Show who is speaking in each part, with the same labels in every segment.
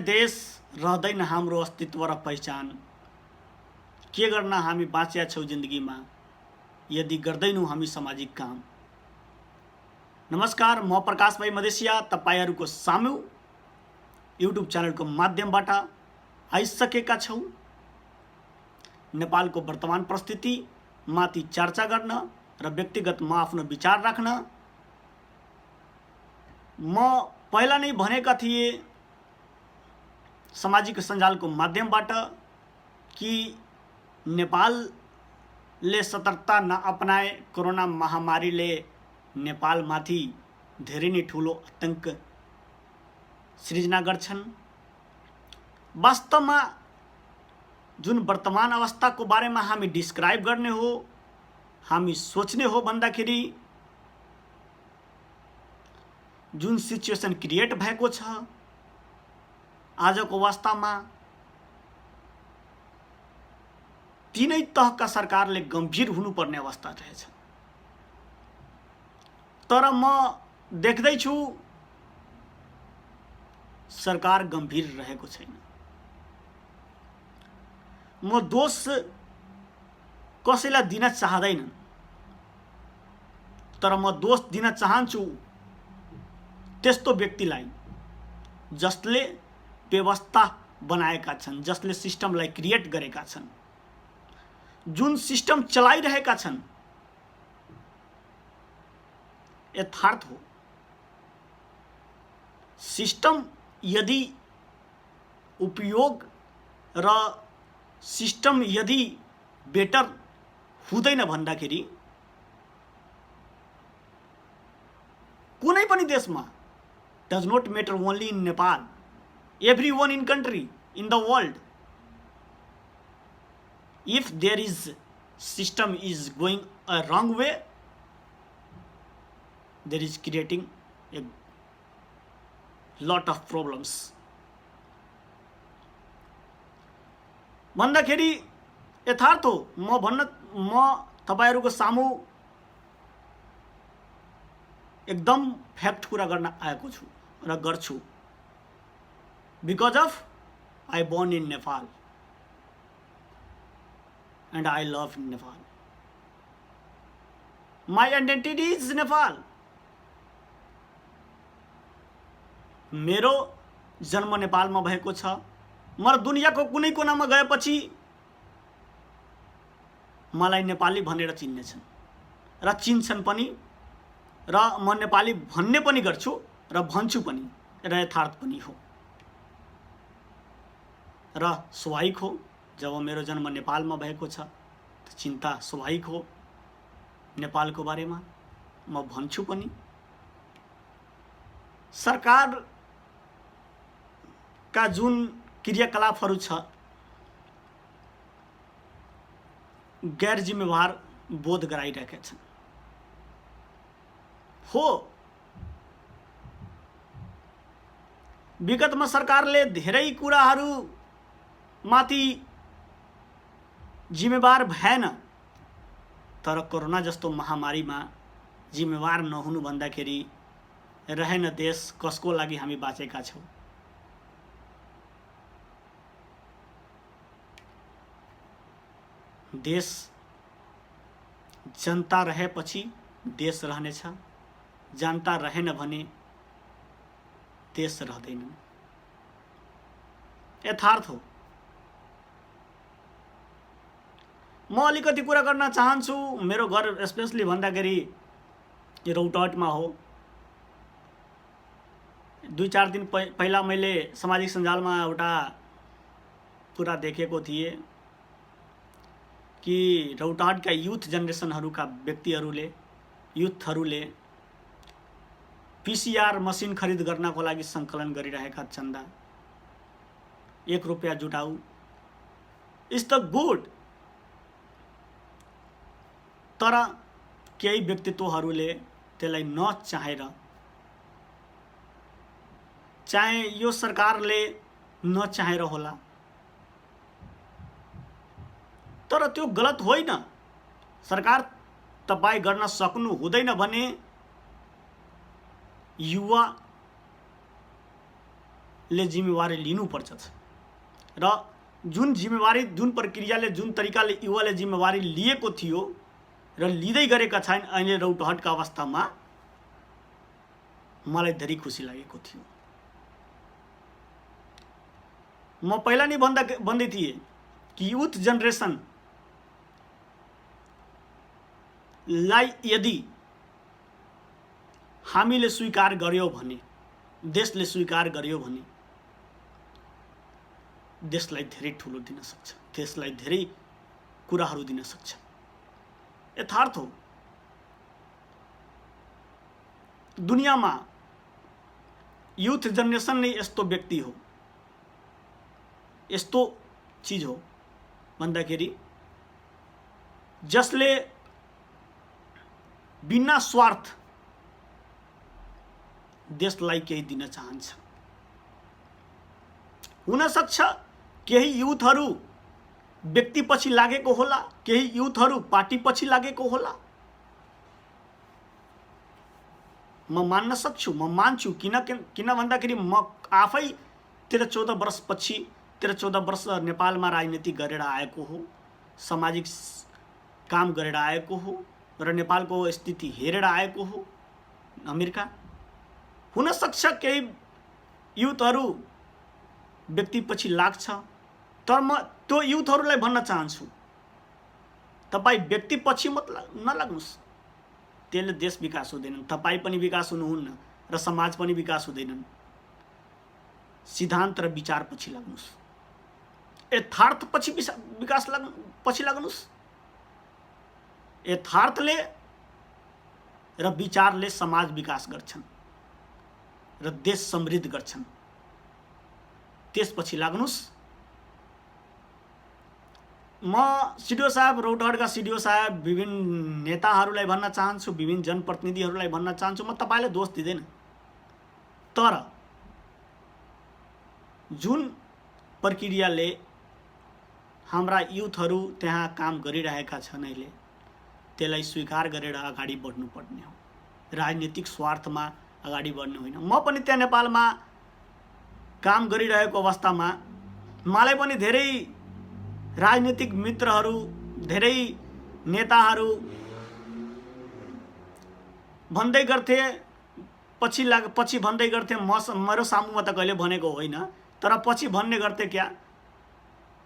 Speaker 1: देश रहँदैन हाम्रो अस्तित्व र पहिचान। के गर्न हामी बाँचिया छौँ जिन्दगीमा यदि गर्दैनौँ हामी सामाजिक काम। नमस्कार, म प्रकाश भाइ मधेसिया तपाईहरुको सामु युट्युब च्यानलको माध्यमबाट आइसकेका छौँ। नेपालको वर्तमान परिस्थिति माथि चर्चा गर्न र व्यक्तिगत म आफ्नो विचार राख्न। म पहिला नै भनेका थिए सामाजिक सञ्जालको माध्यमबाट कि नेपालले सतर्कता नअपनाए कोरोना महामारीले नेपालमाथि धेरै नै ठुलो आतंक सृजना गर्छन्। वास्तवमा जुन वर्तमान अवस्थाको बारेमा हामी डिस्क्राइब गर्ने हो, हामी सोच्ने हो भन्दाखेरि जुन सिचुएसन क्रिएट भएको छ आजको अवस्थामा तीनै तहका सरकारले गम्भीर हुनुपर्ने अवस्था रहेछ। तर म देख्दैछु सरकार गम्भीर रहेको छैन। म दोष कसैलाई दिन चाहदैन, तर म दोष दिन चाहन्छु त्यस्तो व्यक्तिलाई जसले व्यवस्था बनाएका छन्, जसले सिस्टमलाई क्रिएट गरेका छन्, जुन सिस्टम चलाइरहेका छन्। यथार्थ हो, सिस्टम यदि उपयोग र सिस्टम यदि बेटर हुँदैन भन्दाखेरि कुनै पनि देशमा, does not matter only in Nepal, everyone in country in the world, if there is system is going a wrong way, there is creating a lot of problems. भन्दाखेरि यथार्थ हो, म तपाईहरुको सामु एकदम फ्याक्ट कुरा गर्न आएको छु र गर्छु। Because of I born in Nepal and I love Nepal. My identity is Nepal. मेरो जन्म नेपालमा भएको छ। म दुनियाँको कुनै कुनामा गएपछि मलाई नेपाली भनेर चिन्नेछन् र चिन्छन् पनि, र म नेपाली भन्ने पनि गर्छु र भन्छु पनि, र यथार्थ पनि हो र स्वाभाविक हो। जब मेरो जन्म नेपालमा भएको छ त चिन्ता स्वाभाविक हो नेपालको बारेमा, म भन्छु पनि। सरकार का जुन क्रियाकलापहरू छ गैर जिम्मेवार बोध गराइरहेका छन्। हो, विगतमा सरकारले धेरै कुराहरू माथि जिम्मेवार भएन, तर कोरोना जस्तो महामारीमा जिम्मेवार नहुनु भन्दाखेरि रहेन देश कसको लागि हामी बाँचेका छौँ। देश जनता रहेपछि देश रहनेछ, जनता रहेन भने देश रहँदैन। यथार्थ हो। म अलिकति कुरा गर्न चाहन्छु। मेरो घर स्पेशली भन्दाखेरि रौतहटमा हो। 2-4 दिन पहिला मैले सामाजिक सञ्जालमा एउटा कुरा देखेको थिएँ कि रौतहटका युथ जेनेरेसनहरूका व्यक्तिहरूले, युथहरूले पीसीआर मसिन खरिद गर्नको लागि सङ्कलन गरिरहेका चन्दा 1 रुपैयाँ जुटाऊ। Is the good. तर केही व्यक्तित्वहरूले त्यसलाई नचाहेर, चाहे यो सरकारले नचाहेर होला, तर त्यो गलत होइन। सरकार तपाईं गर्न सक्नु हुँदैन भने युवा ले जिम्मेवारी लिनुपर्छ र जुन जिम्मेवारी जुन प्रक्रियाले जुन तरिकाले युवाले जिम्मेवारी लिएको थियो र लिँदै गरेका छन् अहिले रौटहटका अवस्थामा मलाई धेरै खुसी लागेको थियो। म पहिला नै भन्दै थिएँ कि युथ जेनेरेसन लाई यदि हामीले स्वीकार गर्यो भने, देशले स्वीकार गर्यो भने देशलाई धेरै ठुलो दिन सक्छ, देशलाई धेरै कुराहरू दिन सक्छ। यथार्थ हो, दुनियाँमा युथ जेनेरेसन नै यस्तो व्यक्ति हो, यस्तो चीज हो भन्दाखेरि जसले बिना स्वार्थ देशलाई केही दिन चाहन्छ। हुन सक्छ केही युथहरू व्यक्ति पछि लागेको होला, केही युथहरू पार्टी पछि लागेको होला। म मान्न सक्छु, म मान्छु, किन भन्दाखेरि म आफै 13-14 वर्षपछि 13-14 वर्ष नेपालमा राजनीति गरेर आएको हो, सामाजिक काम गरेर आएको हो र नेपालको स्थिति हेरेर आएको हो अमेरिका। हुन सक्छ केही युथहरू व्यक्ति पछि लाग्छ, तर म त्यो युथहरूलाई भन्न चाहन्छु तपाई व्यक्ति पछि मत नलाग्नुस्, त्यसले देश विकास हुँदैन, तपाई पनि विकास हुनुहुन्न र समाज पनि विकास हुँदैनन्। सिद्धान्त र विचार पछि लाग्नुस्, यथार्थ पछि विकास पछि लाग्नुस्। यथार्थले र विचारले समाज विकास गर्छन् र देश समृद्ध गर्छन्, त्यसपछि लाग्नुस्। म सिडिओ साहब, रौटहटका सिडिओ साहब, विभिन्न नेताहरूलाई भन्न चाहन्छु, विभिन्न जनप्रतिनिधिहरूलाई भन्न चाहन्छु, म तपाईलाई दोष दिँदैन, तर जुन प्रक्रियाले हाम्रा युथहरू त्यहाँ काम गरिरहेका छन् अहिले त्यसलाई स्वीकार गरेर अगाडि बढ्नुपर्ने हो, राजनीतिक स्वार्थमा अगाडि बढ्ने होइन। म पनि त्यहाँ नेपालमा काम गरिरहेको अवस्थामा मलाई पनि धेरै राजनीतिक मित्रहरू, धेरै नेताहरू भन्दै गर्थे, पछि भन्दै गर्थे, मेरो सामुमा त कहिले भनेको होइन, तर पछि भन्ने गर्थे क्या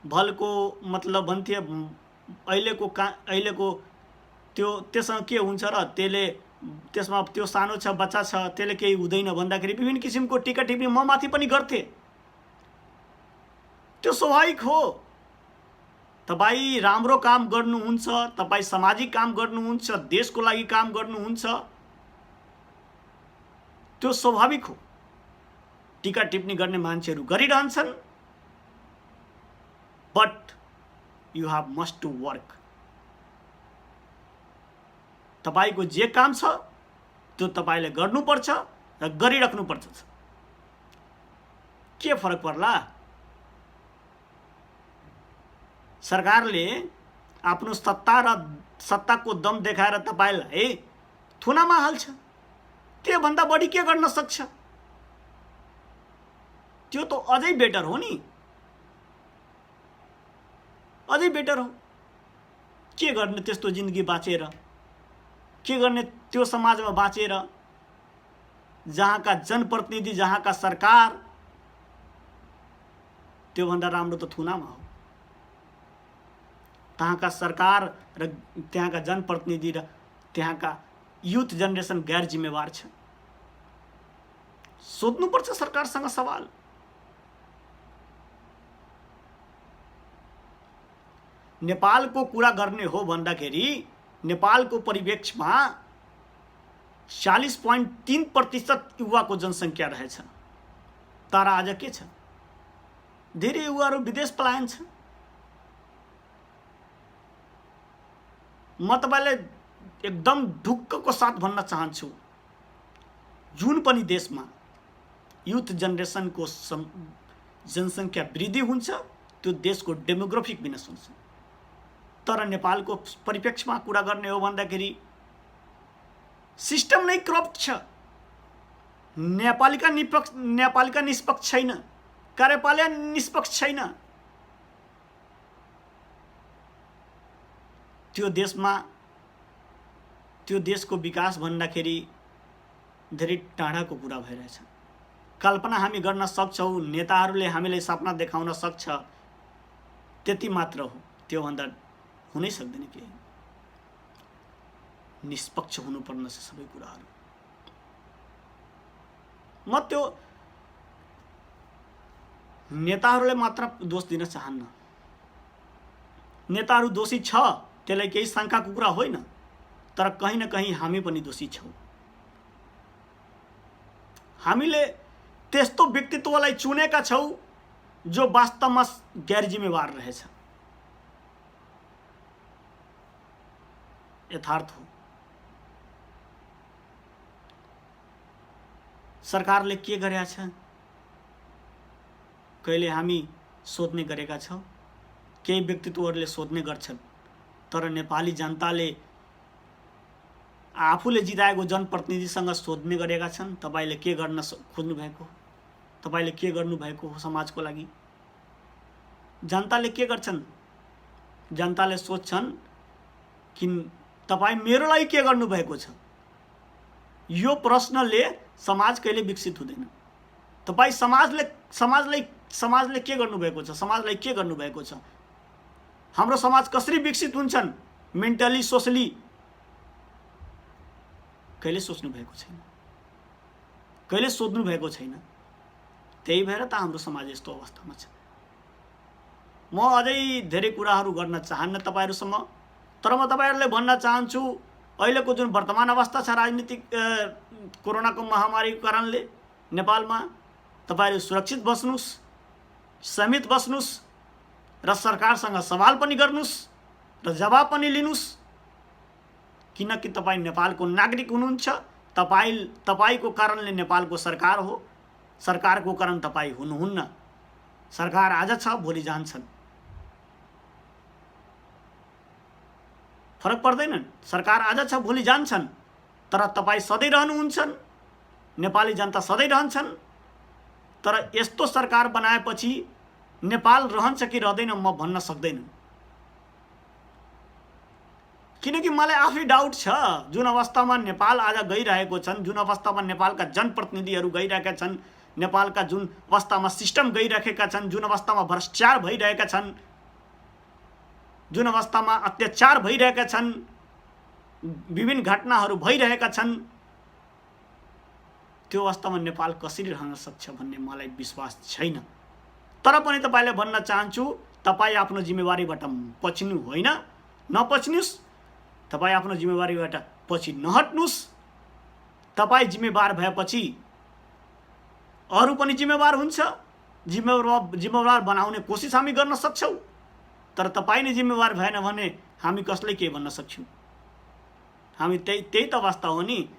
Speaker 1: भलको मतलब भन्थे अहिलेको त्योसँग के हुन्छ र त्यसमा त्यो सानो छ, बच्चा छ, त्यसले केही हुँदैन भन्दाखेरि विभिन्न किसिमको टिका टिप्पणी म माथि पनि गर्थे। त्यो स्वाभाविक हो, तपाई राम्रो काम गर्नुहुन्छ, तपाई सामाजिक काम गर्नुहुन्छ, देशको लागि काम गर्नुहुन्छ, त्यो स्वाभाविक हो। टिका टिप्पणी गर्ने मान्छेहरू गरिरहन्छन्, but you have must to work. तपाईको जे काम छ त्यो तपाईले गर्नुपर्छ र गरिराख्नुपर्छ। के फरक पर्ला? सरकारले आफ्नो सत्ताको दम देखाएर तपाईलाई थुनामा हाल्छ, त्यो भन्दा बढी के गर्न सक्छ? त्यो त अझै बेटर हो नि, अझै बेटर हो। के गर्ने त्यस्तो जिन्दगी बाँचेर, के गर्ने त्यो समाजमा बाँचेर जहाँका जनप्रतिनिधि, जहाँका सरकार, त्यो भन्दा राम्रो त थुनामा हो। त्यहाँका सरकार र त्यहाँका जनप्रतिनिधि र त्यहाँका युथ जेनेरेसन गैर जिम्मेवार छ। सोध्नुपर्छ सरकारसँग सवाल। नेपालको कुरा गर्ने हो भन्दाखेरि नेपालको परिवेशमा 40.3% युवाको जनसङ्ख्या रहेछ, तर आज के छ? धेरै युवाहरू विदेश पलायन छ। म तपाईलाई एकदम ढुक्कको साथ भन्न चाहन्छु, जुन पनि देशमा युथ जेनेरेसनको जनसङ्ख्या वृद्धि हुन्छ त्यो देशको डेमोग्राफिक विनाश हुन्छ। तर नेपालको परिप्रेक्ष्यमा कुरा गर्ने हो भन्दाखेरि सिस्टम नै करप्ट छ, नेपालीका निष्पक्ष छैन। कार्यपालन निष्पक्ष छैन। त्यो देशको विकास भन्दाखेरि धेरै टाढाको कुरा भइरहेछ। कल्पना हामी गर्न सक्छौँ, नेताहरूले हामीलाई सपना देखाउन सक्छ, त्यति मात्र हो, त्योभन्दा हुनै सक्दैन। केही निष्पक्ष हुनुपर्ने छ सबै कुराहरू। म त्यो नेताहरूले मात्र दोष दिन चाहन्न। नेताहरू दोषी छ, त्यसलाई केही शङ्काको कुरा होइन, तर कहीँ न कहीँ हामी पनि दोषी छौँ। हामीले त्यस्तो व्यक्तित्वलाई चुनेका छौँ जो वास्तवमा गैर जिम्मेवार रहेछ। यथार्थ हो। सरकारले के गरेका छ कहिले हामी सोध्ने गरेका छौँ। केही व्यक्तित्वहरूले सोध्ने गर्छन्, तर नेपाली जनताले आफूले जिताएको जनप्रतिनिधिसँग सोध्ने गरेका छन्, तपाईले के गर्न खोज्नु भएको, तपाईले के गर्नु भएको हो समाजको लागि। जनताले के गर्छन्? जनताले सोध्छन् कि तपाई मेरो लागि के गर्नु भएको छ। यो प्रश्नले समाज कहिले विकसित हुँदैन। तपाई समाजले के गर्नु भएको छ, समाजलाई के गर्नु भएको छ, हाम्रो समाज कसरी विकसित हुन्छन् मेन्टली सोशली, कहिले सोच्नु भएको छैन, कहिले सोध्नु भएको छैन। त्यही भएर त हाम्रो समाज यस्तो अवस्थामा छ। म अझै धेरै कुराहरू गर्न चाहन्न तपाईहरुसम्म, तर म तपाईहरुले भन्न चाहन्छु अहिलेको जुन वर्तमान अवस्था छ राजनीतिक कोरोनाको महामारीको कारणले नेपालमा, तपाईहरु सुरक्षित बस्नुस्, समित बस्नुस् र सरकारसँग सवाल पनि गर्नुस् र जवाब पनि लिनुस्। किनकि तपाई नेपालको नागरिक हुनुहुन्छ। तपाईको कारणले नेपालको सरकार हो, सरकारको कारण तपाई हुनुहुन्न। सरकार आज छ भोलि जान्छन्, फरक पर्दैन। सरकार आज छ भोलि जान्छन्, तर तपाई सधैँ रहनुहुन्छन्, नेपाली जनता सधैँ रहन्छन्। तर यस्तो सरकार बनाएपछि नेपाल रहन्छ कि रहँदैन म भन्न सक्दैन, किनकि मलाई आफै डाउट छ। जुन अवस्थामा नेपाल आज गइरहेको छन्, जुन अवस्थामा नेपालका जनप्रतिनिधिहरू गइरहेका छन्, नेपालका जुन अवस्थामा सिस्टम गइरहेका छन्, जुन अवस्थामा भ्रष्टाचार भइरहेका छन्, जुन अवस्थामा अत्याचार भइरहेका छन्, विभिन्न घटनाहरू भइरहेका छन्, त्यो अवस्थामा नेपाल कसरी रहन सक्छ भन्ने मलाई विश्वास छैन। तर पनि तपाईले भन्न चाहन्छु, तपाई आफ्नो जिम्मेवारीबाट पछिनु होइन, नपछिनुस्। तपाई आफ्नो जिम्मेवारीबाट पछि नहट्नुस्। तपाई जिम्मेवार भएपछि अरू पनि जिम्मेवार हुन्छ। जिम्मेवार बनाउने कोसिस हामी गर्न सक्छौं, तर तपाई नै जिम्मेवार भएन भने हामी कसले के भन्न सक्छौं। हामी त्यही त अवस्था हो नि।